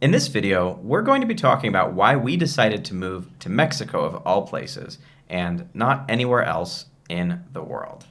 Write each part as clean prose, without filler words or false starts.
In this video, we're going to be talking about why we decided to move to Mexico of all places and not anywhere else in the world.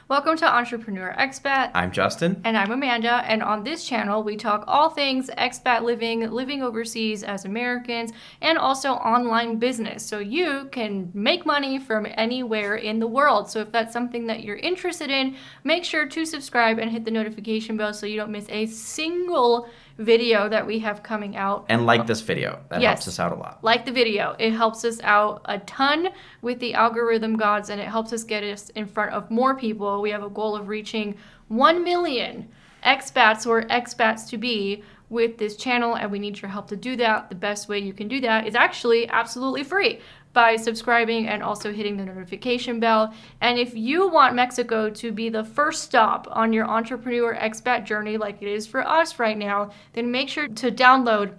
Welcome to Entrepreneur Expat. I'm Justin. And I'm Amanda. And on this channel, we talk all things expat living overseas as Americans, and also online business. So you can make money from anywhere in the world. So if that's something that you're interested in, make sure to subscribe and hit the notification bell so you don't miss a single video that we have coming out. And like this video. That helps us out a lot. Like the video. It helps us out a ton with the algorithm gods, and it helps us get us in front of more people. We have a goal of reaching 1 million expats or expats to be with this channel, and we need your help to do that. The best way you can do that is actually absolutely free, by subscribing and also hitting the notification bell. And if you want Mexico to be the first stop on your entrepreneur expat journey like it is for us right now, then make sure to download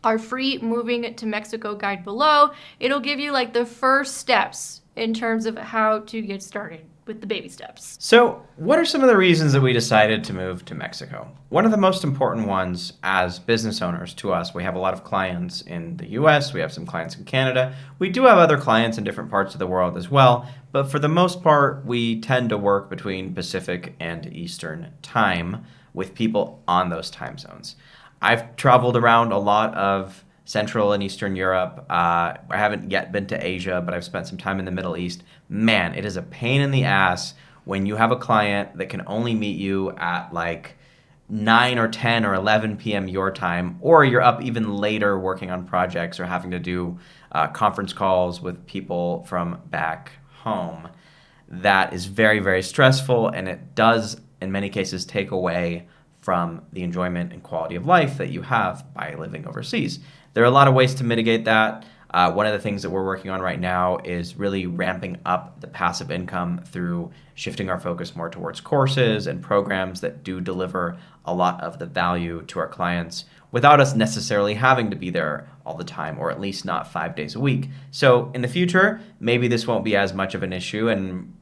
our free Moving to Mexico guide below. It'll give you like the first steps in terms of how to get started with the baby steps. So, what are some of the reasons that we decided to move to Mexico? One of the most important ones as business owners to us, we have a lot of clients in the US, we have some clients in Canada. We do have other clients in different parts of the world as well, but for the most part, we tend to work between Pacific and Eastern time with people on those time zones. I've traveled around a lot of Central and Eastern Europe. I haven't yet been to Asia, but I've spent some time in the Middle East. Man, it is a pain in the ass when you have a client that can only meet you at like 9 or 10 or 11 p.m. your time, or you're up even later working on projects or having to do conference calls with people from back home. That is very, very stressful, and it does, in many cases, take away from the enjoyment and quality of life that you have by living overseas. There are a lot of ways to mitigate that. One of the things that we're working on right now is really ramping up the passive income through shifting our focus more towards courses and programs that do deliver a lot of the value to our clients without us necessarily having to be there all the time, or at least not 5 days a week. So in the future, maybe this won't be as much of an issue, and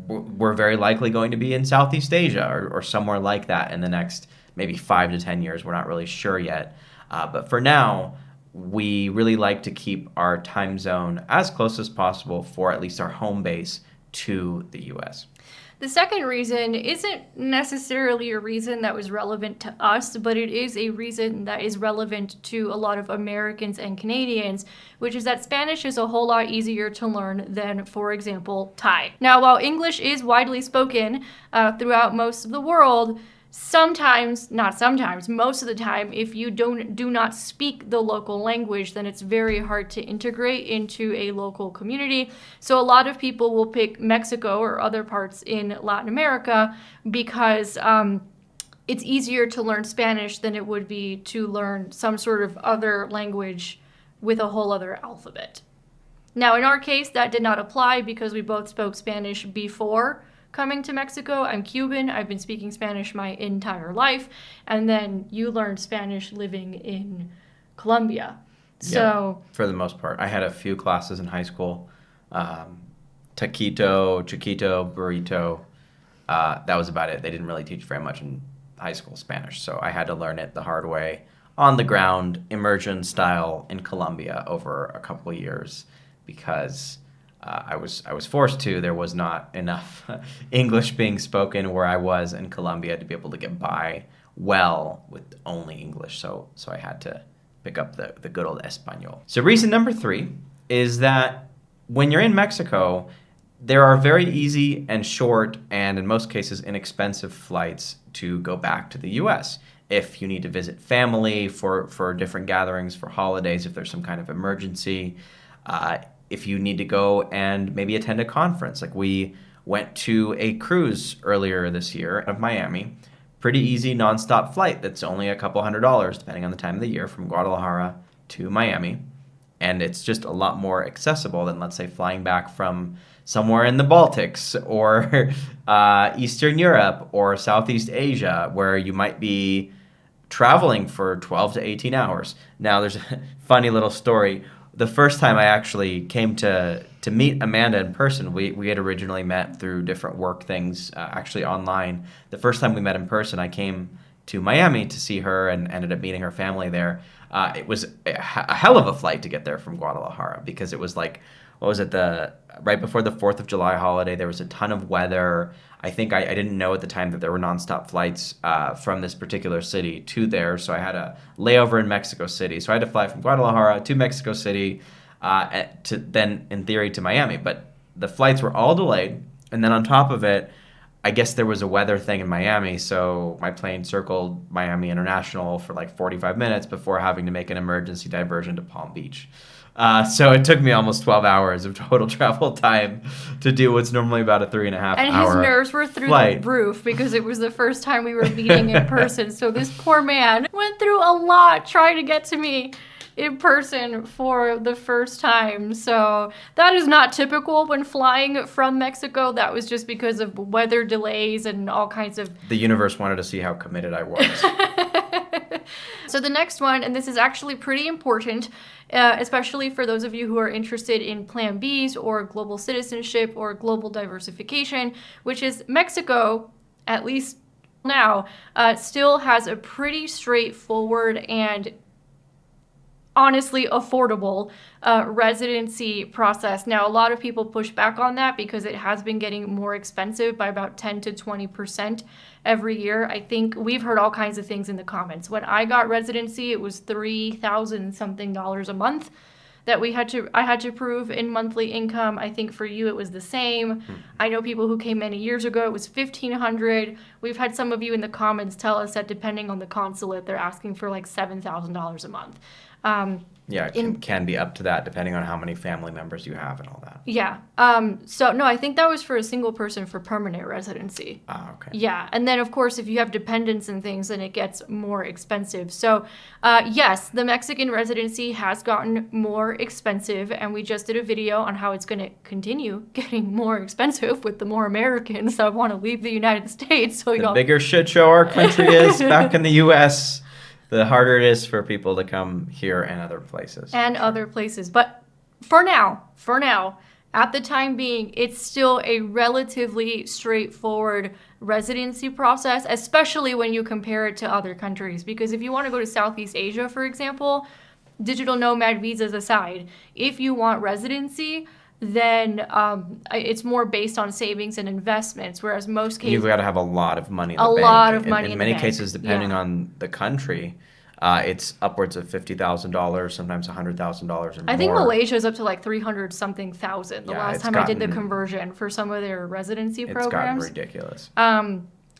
we're very likely going to be in Southeast Asia or somewhere like that in the next maybe 5 to 10 years. We're not really sure yet. But for now, we really like to keep our time zone as close as possible for at least our home base to the US. The second reason isn't necessarily a reason that was relevant to us, but it is a reason that is relevant to a lot of Americans and Canadians, which is that Spanish is a whole lot easier to learn than, for example, Thai. Now, while English is widely spoken throughout most of the world, most of the time, if you do not speak the local language, then it's very hard to integrate into a local community. So a lot of people will pick Mexico or other parts in Latin America because it's easier to learn Spanish than it would be to learn some sort of other language with a whole other alphabet. Now, in our case, that did not apply because we both spoke Spanish before coming to Mexico. I'm Cuban. I've been speaking Spanish my entire life. And then you learned Spanish living in Colombia. So yeah, for the most part, I had a few classes in high school. Taquito, chiquito, burrito. That was about it. They didn't really teach very much in high school Spanish. So I had to learn it the hard way, on the ground, immersion style in Colombia over a couple of years because I was forced to. There was not enough English being spoken where I was in Colombia to be able to get by well with only English. So I had to pick up the good old Espanol. So reason number 3 is that when you're in Mexico, there are very easy and short and in most cases inexpensive flights to go back to the US. If you need to visit family for different gatherings, for holidays, if there's some kind of emergency, if you need to go and maybe attend a conference. Like we went to a cruise earlier this year of Miami. Pretty easy nonstop flight that's only a couple $100 depending on the time of the year from Guadalajara to Miami. And it's just a lot more accessible than, let's say, flying back from somewhere in the Baltics or Eastern Europe or Southeast Asia, where you might be traveling for 12 to 18 hours. Now, there's a funny little story. The first time I actually came to meet Amanda in person, we had originally met through different work things, actually online. The first time we met in person, I came to Miami to see her and ended up meeting her family there. It was a hell of a flight to get there from Guadalajara because it was like, what was it, the right before the 4th of July holiday. There was a ton of weather. I think I didn't know at the time that there were nonstop flights from this particular city to there. So I had a layover in Mexico City. So I had to fly from Guadalajara to Mexico City to then, in theory, to Miami. But the flights were all delayed. And then on top of it, I guess there was a weather thing in Miami, so my plane circled Miami International for like 45 minutes before having to make an emergency diversion to Palm Beach. So it took me almost 12 hours of total travel time to do what's normally about a 3.5 And hour his nerves were through flight. the roof because it was the first time we were meeting in person. So this poor man went through a lot trying to get to me in person for the first time. So that is not typical when flying from Mexico. That was just because of weather delays and all kinds of... The universe wanted to see how committed I was. So the next one, and this is actually pretty important, especially for those of you who are interested in Plan Bs or global citizenship or global diversification, which is Mexico, at least now, still has a pretty straightforward and honestly affordable residency process. Now, a lot of people push back on that because it has been getting more expensive by about 10 to 20% every year. I think we've heard all kinds of things in the comments. When I got residency, it was $3,000 something a month that I had to prove in monthly income. I think for you it was the same. I know people who came many years ago, it was $1,500. We've had some of you in the comments tell us that depending on the consulate, they're asking for like $7,000 a month. Yeah, it can be up to that depending on how many family members you have and all that. Yeah. So no, I think that was for a single person for permanent residency. Ah, okay. Yeah. And then, of course, if you have dependents and things, then it gets more expensive. So, yes, the Mexican residency has gotten more expensive. And we just did a video on how it's going to continue getting more expensive with the more Americans that want to leave the United States. So The bigger shit show our country is back in the U.S., the harder it is for people to come here and other places. And other places. But for now, at the time being, it's still a relatively straightforward residency process, especially when you compare it to other countries. Because if you want to go to Southeast Asia, for example, digital nomad visas aside, if you want residency, then it's more based on savings and investments, whereas most cases... You've got to have a lot of money in the bank. A lot of money in the many bank. cases, depending on the country, it's upwards of $50,000, sometimes $100,000 or more. I think Malaysia's up to like 300 something thousand the last time I did the conversion for some of their residency programs. It's gotten ridiculous.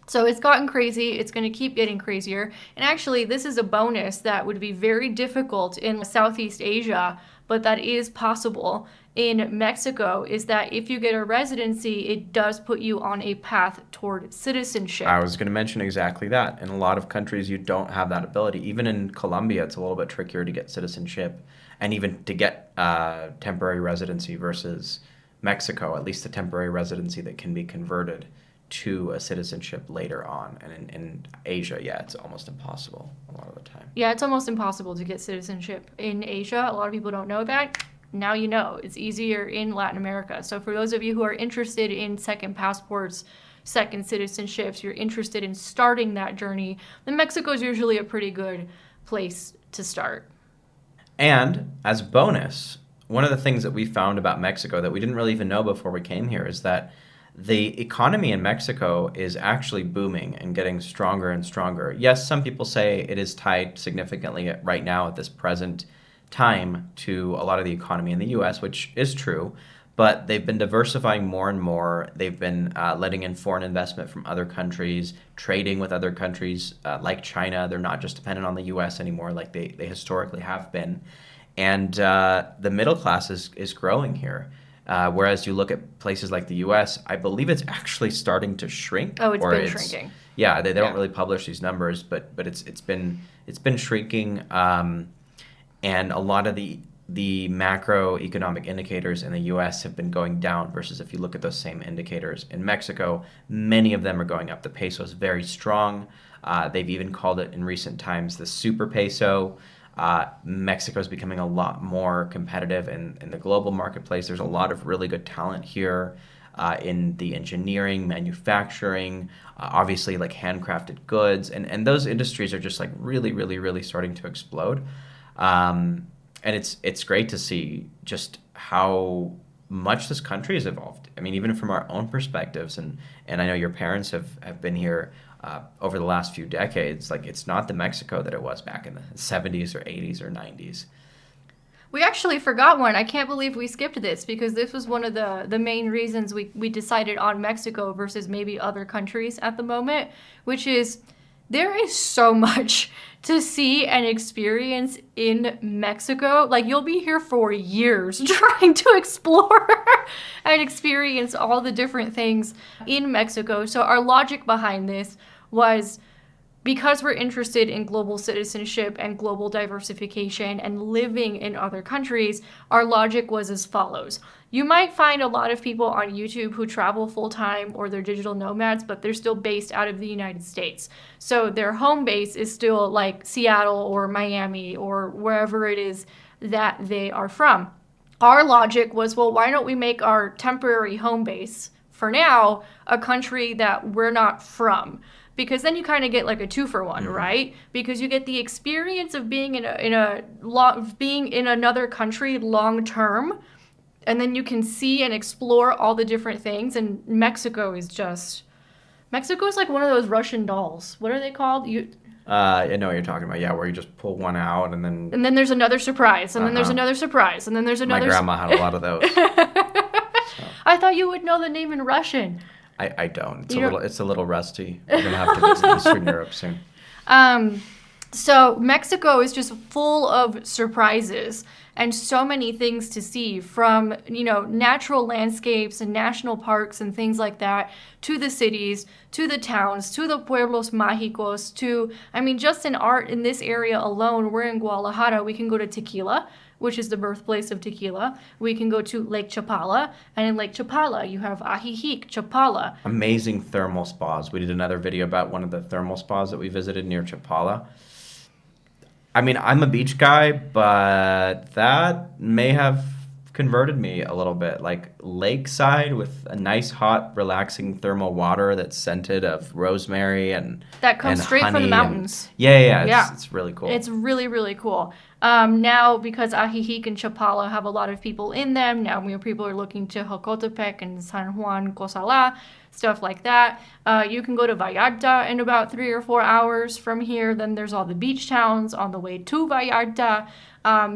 So it's gotten crazy. It's going to keep getting crazier. And actually, this is a bonus that would be very difficult in Southeast Asia, but that is possible in Mexico, is that if you get a residency, it does put you on a path toward citizenship. I was going to mention exactly that. In a lot of countries, you don't have that ability. Even in Colombia, it's a little bit trickier to get citizenship and even to get temporary residency versus Mexico, at least a temporary residency that can be converted to a citizenship later on. And in Asia, yeah, it's almost impossible a lot of the time. Yeah, it's almost impossible to get citizenship in Asia. A lot of people don't know that. Now you know. It's easier in Latin America. So for those of you who are interested in second passports, second citizenships, you're interested in starting that journey, then Mexico is usually a pretty good place to start. And as a bonus, one of the things that we found about Mexico that we didn't really even know before we came here is that the economy in Mexico is actually booming and getting stronger and stronger. Yes, some people say it is tied significantly right now at this present time to a lot of the economy in the U.S., which is true, but they've been diversifying more and more. They've been letting in foreign investment from other countries, trading with other countries like China. They're not just dependent on the U.S. anymore like they historically have been. And the middle class is growing here. Whereas you look at places like the U.S., I believe it's actually starting to shrink. Oh, it's been shrinking. Yeah, they don't really publish these numbers, but it's been shrinking. And a lot of the macroeconomic indicators in the U.S. have been going down versus if you look at those same indicators in Mexico, many of them are going up. The peso is very strong. They've even called it in recent times the super peso. Mexico is becoming a lot more competitive in the global marketplace. There's a lot of really good talent here in the engineering, manufacturing, obviously like handcrafted goods. And those industries are just like really, really, really starting to explode. And it's great to see just how much this country has evolved. I mean, even from our own perspectives, and I know your parents have been here over the last few decades. Like, it's not the Mexico that it was back in the 70s or 80s or 90s. We actually forgot one. I can't believe we skipped this because this was one of the main reasons we decided on Mexico versus maybe other countries at the moment, which is there is so much to see and experience in Mexico. Like, you'll be here for years trying to explore and experience all the different things in Mexico. So our logic behind this was because we're interested in global citizenship and global diversification and living in other countries, our logic was as follows. You might find a lot of people on YouTube who travel full-time or they're digital nomads, but they're still based out of the United States. So their home base is still like Seattle or Miami or wherever it is that they are from. Our logic was, well, why don't we make our temporary home base, for now, a country that we're not from? Because then you kind of get like a 2-for-1, right? Because you get the experience of being being in another country long term, and then you can see and explore all the different things. And Mexico is like one of those Russian dolls. What are they called? I know what you're talking about. Yeah, where you just pull one out and then there's another surprise, and then there's another surprise, and then there's another. My grandma had a lot of those. I thought you would know the name in Russian. I don't. It's a little rusty. We're gonna have to visit Eastern Europe soon. So Mexico is just full of surprises and so many things to see, from, natural landscapes and national parks and things like that, to the cities, to the towns, to the pueblos mágicos, just in this area alone, we're in Guadalajara, we can go to Tequila, which is the birthplace of tequila. We can go to Lake Chapala, and in Lake Chapala, you have Ajijic, Chapala. Amazing thermal spas. We did another video about one of the thermal spas that we visited near Chapala. I mean, I'm a beach guy, but that may have converted me a little bit. Like, lakeside with a nice, hot, relaxing thermal water that's scented of rosemary and that comes straight from the mountains. Yeah. It's really cool. It's really, really cool. Now, because Ajijic and Chapala have a lot of people in them, now people are looking to Jocotepec and San Juan Cosala, stuff like that. You can go to Vallarta in about 3 or 4 hours from here. Then there's all the beach towns on the way to Vallarta.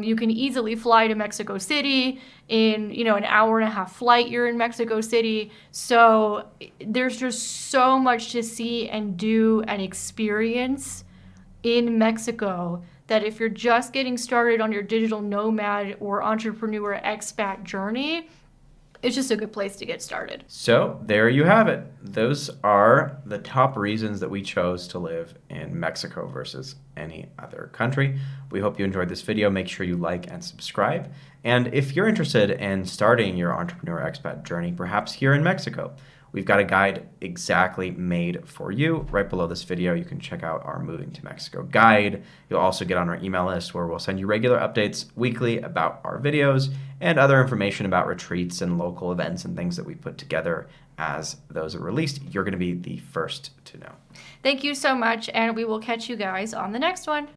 You can easily fly to Mexico City. In an hour and a half flight, you're in Mexico City. So there's just so much to see and do and experience in Mexico that if you're just getting started on your digital nomad or entrepreneur expat journey, it's just a good place to get started. So there you have it. Those are the top reasons that we chose to live in Mexico versus any other country. We hope you enjoyed this video. Make sure you like and subscribe. And if you're interested in starting your entrepreneur expat journey, perhaps here in Mexico, we've got a guide exactly made for you. Right below this video, you can check out our Moving to Mexico guide. You'll also get on our email list where we'll send you regular updates weekly about our videos and other information about retreats and local events and things that we put together as those are released. You're going to be the first to know. Thank you so much, and we will catch you guys on the next one.